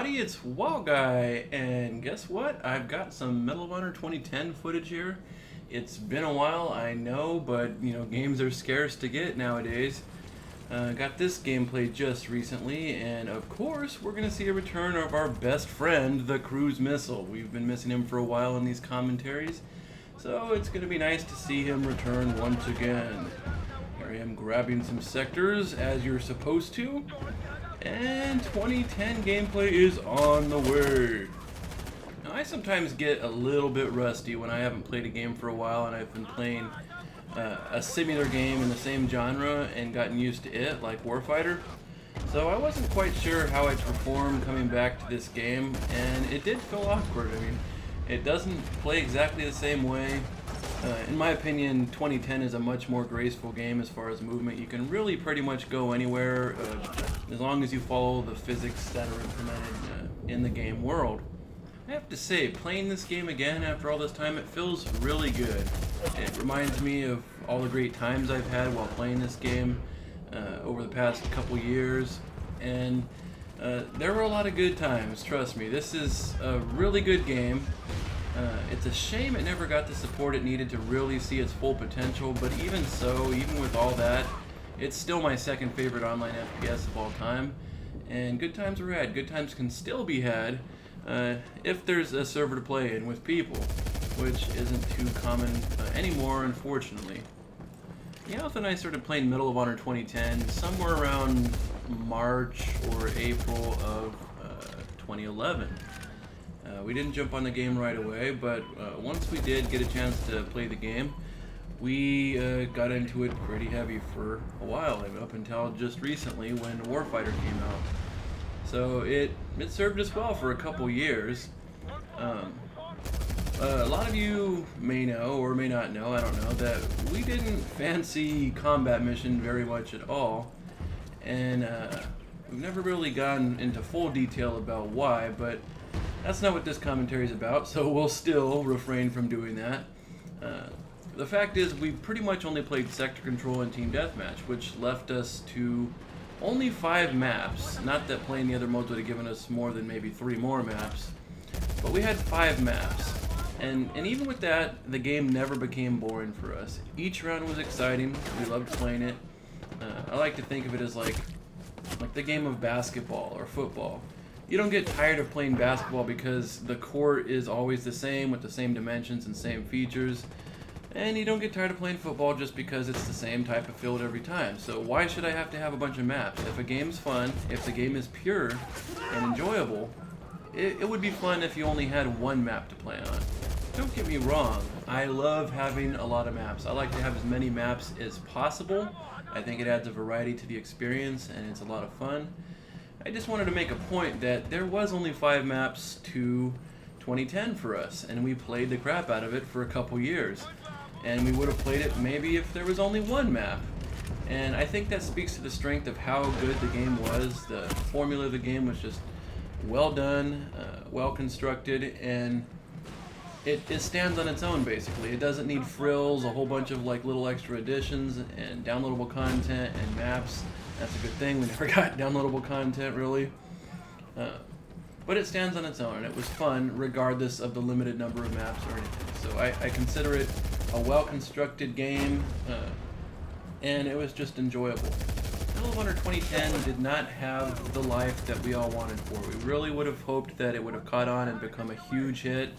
everybody, it's Wallguy, and guess what? I've got some Medal of Honor 2010 footage here. It's been a while, I know, but games are scarce to get nowadays. Got this gameplay just recently, and of course, we're going to see a return of our best friend, the cruise missile. We've been missing him for a while in these commentaries, so it's going to be nice to see him return once again. Here I am grabbing some sectors, as you're supposed to. And 2010 gameplay is on the way. Now, I sometimes get a little bit rusty when I haven't played a game for a while and I've been playing a similar game in the same genre and gotten used to it, like Warfighter. So I wasn't quite sure how I'd perform coming back to this game, and it did feel awkward. I mean, it doesn't play exactly the same way. In my opinion, 2010 is a much more graceful game as far as movement. You can really pretty much go anywhere as long as you follow the physics that are implemented in the game world. I have to say, playing this game again after all this time, it feels really good. It reminds me of all the great times I've had while playing this game over the past couple years, and there were a lot of good times, trust me. This is a really good game. It's a shame it never got the support it needed to really see its full potential, but even so, even with all that, it's still my second favorite online FPS of all time, and good times are had. Good times can still be had if there's a server to play in with people, which isn't too common anymore, unfortunately. Meowth and I started playing Medal of Honor 2010 somewhere around March or April of 2011. We didn't jump on the game right away, but once we did get a chance to play the game, we got into it pretty heavy for a while, up until just recently when Warfighter came out. So it served us well for a couple years. A lot of you may know, or may not know, I don't know, that we didn't fancy combat mission very much at all, and we've never really gone into full detail about why, but that's not what this commentary is about, so we'll still refrain from doing that. The fact is, we pretty much only played Sector Control and Team Deathmatch, which left us to only 5 maps. Not that playing the other modes would have given us more than maybe 3 more maps, but we had 5 maps. And even with that, the game never became boring for us. Each round was exciting, we loved playing it. I like to think of it as like the game of basketball or football. You don't get tired of playing basketball because the court is always the same with the same dimensions and same features. And you don't get tired of playing football just because it's the same type of field every time. So why should I have to have a bunch of maps? If a game's fun, if the game is pure and enjoyable, it would be fun if you only had one map to play on. Don't get me wrong, I love having a lot of maps. I like to have as many maps as possible. I think it adds a variety to the experience and it's a lot of fun. I just wanted to make a point that there was only 5 maps to 2010 for us, and we played the crap out of it for a couple years. And we would have played it maybe if there was only 1 map. And I think that speaks to the strength of how good the game was. The formula of the game was just well done, well constructed, and it stands on its own basically. It doesn't need frills, a whole bunch of little extra additions and downloadable content and maps. That's a good thing. We never got downloadable content, really. But it stands on its own, and it was fun, regardless of the limited number of maps or anything. So I consider it a well-constructed game, and it was just enjoyable. Medal of Honor 2010 did not have the life that we all wanted for. We really would have hoped that it would have caught on and become a huge hit.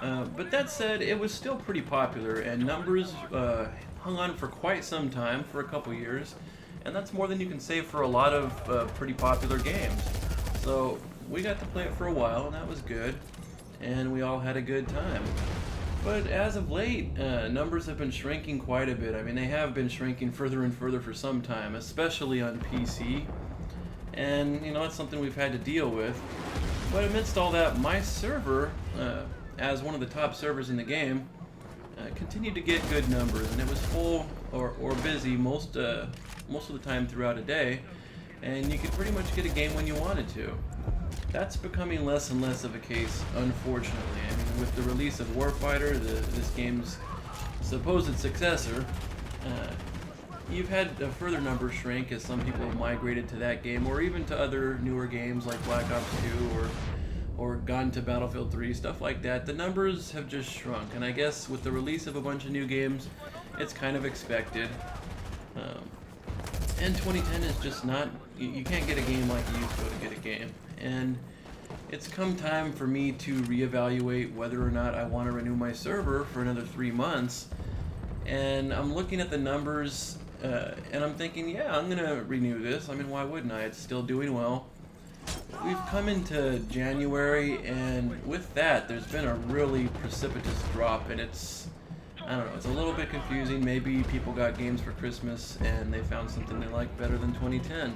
But that said, it was still pretty popular, and numbers hung on for quite some time, for a couple years. And that's more than you can say for a lot of pretty popular games. So we got to play it for a while, and that was good, and we all had a good time. But as of late, numbers have been shrinking quite a bit. I mean, they have been shrinking further and further for some time, especially on PC. And, that's something we've had to deal with. But amidst all that, my server, as one of the top servers in the game, continued to get good numbers, and it was full or busy most of the time throughout a day, and you could pretty much get a game when you wanted to. That's becoming less and less of a case, unfortunately. I mean, with the release of Warfighter, this game's supposed successor, you've had a further number shrink as some people have migrated to that game, or even to other newer games like Black Ops 2 or gone to Battlefield 3, stuff like that. The numbers have just shrunk, and I guess with the release of a bunch of new games, it's kind of expected. And 2010 is just not, you can't get a game like you used to get a game. And it's come time for me to reevaluate whether or not I want to renew my server for another 3 months. And I'm looking at the numbers, and I'm thinking, yeah, I'm going to renew this. I mean, why wouldn't I? It's still doing well. We've come into January, and with that, there's been a really precipitous drop, and it's, I don't know, it's a little bit confusing. Maybe people got games for Christmas, and they found something they like better than 2010.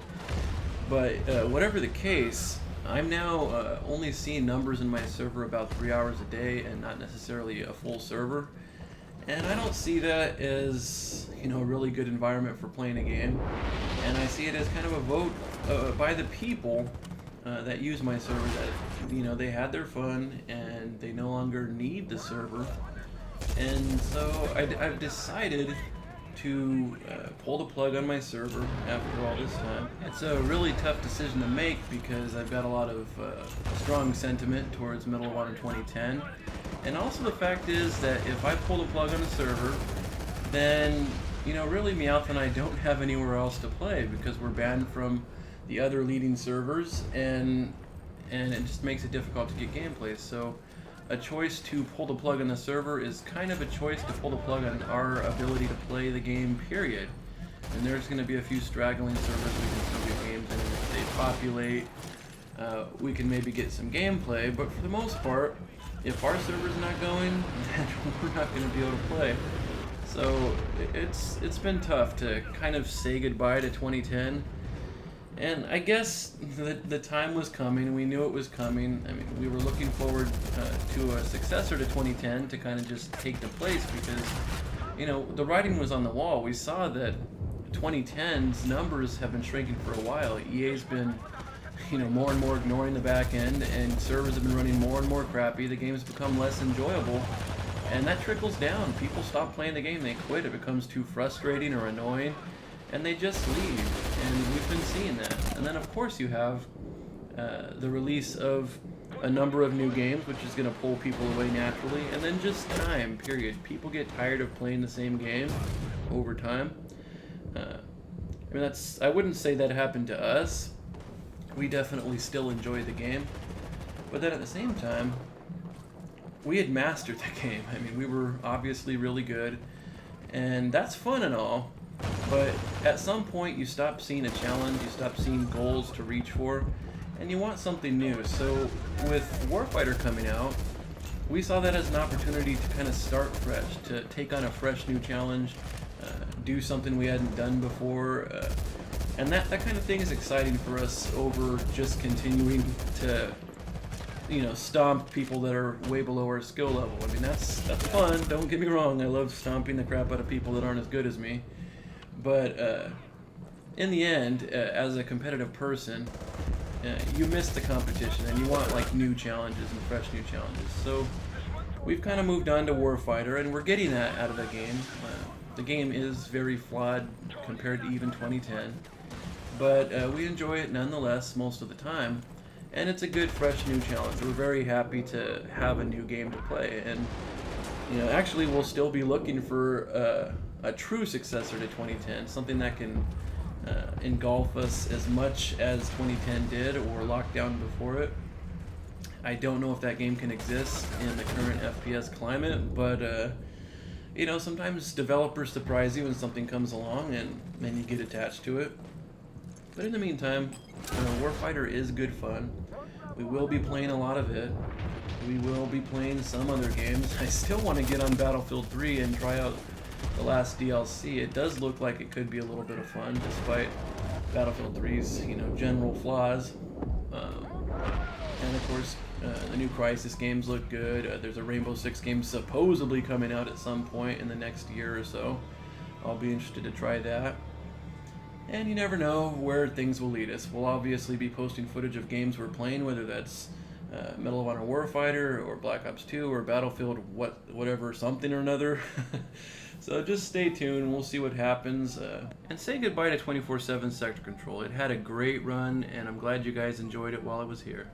But whatever the case, I'm now only seeing numbers in my server about 3 hours a day, and not necessarily a full server. And I don't see that as, you know, a really good environment for playing a game. And I see it as kind of a vote by the people that use my server that, you know, they had their fun and they no longer need the server. And so I've decided to pull the plug on my server after all this time. It's a really tough decision to make because I've got a lot of strong sentiment towards Medal of Honor 2010. And also the fact is that if I pull the plug on a server, then, you know, really Meowth and I don't have anywhere else to play because we're banned from the other leading servers, and it just makes it difficult to get gameplay. So a choice to pull the plug on the server is kind of a choice to pull the plug on our ability to play the game, period. And there's going to be a few straggling servers we can still get games in. If they populate, we can maybe get some gameplay, but for the most part, if our server's not going, then we're not going to be able to play. So it's been tough to kind of say goodbye to 2010. And I guess the time was coming. We knew it was coming. I mean, we were looking forward to a successor to 2010 to kind of just take the place because, you know, the writing was on the wall. We saw that 2010's numbers have been shrinking for a while. EA's been, you know, more and more ignoring the back end, and servers have been running more and more crappy. The game's become less enjoyable, and that trickles down. People stop playing the game, they quit. It becomes too frustrating or annoying, and they just leave. And we've been seeing that. And then of course you have the release of a number of new games, which is going to pull people away naturally, and then just time, period. People get tired of playing the same game over time. I mean, I wouldn't say that happened to us. We definitely still enjoy the game, but then at the same time, we had mastered the game. I mean, we were obviously really good, and that's fun and all, but at some point you stop seeing a challenge, you stop seeing goals to reach for, and you want something new. So with Warfighter coming out, we saw that as an opportunity to kind of start fresh, to take on a fresh new challenge, do something we hadn't done before, and that kind of thing is exciting for us over just continuing to, you know, stomp people that are way below our skill level. I mean, that's fun, don't get me wrong. I love stomping the crap out of people that aren't as good as me. But in the end, as a competitive person, you miss the competition and you want like new challenges and fresh new challenges. So we've kind of moved on to Warfighter, and we're getting that out of the game. The game is very flawed compared to even 2010. But we enjoy it nonetheless most of the time, and it's a good, fresh, new challenge. We're very happy to have a new game to play, and, you know, actually we'll still be looking for a true successor to 2010, something that can engulf us as much as 2010 did or lock down before it. I don't know if that game can exist in the current FPS climate, but you know, sometimes developers surprise you when something comes along, and then you get attached to it. But in the meantime, Warfighter is good fun. We will be playing a lot of it. We will be playing some other games. I still want to get on Battlefield 3 and try out the last DLC. It does look like it could be a little bit of fun, despite Battlefield 3's, you know, general flaws. And of course, the new Crysis games look good. There's a Rainbow Six game supposedly coming out at some point in the next year or so. I'll be interested to try that. And you never know where things will lead us. We'll obviously be posting footage of games we're playing, whether that's Medal of Honor Warfighter or Black Ops 2 or Battlefield whatever something or another. So just stay tuned, we'll see what happens. And say goodbye to 24/7 Sector Control. It had a great run, and I'm glad you guys enjoyed it while I was here.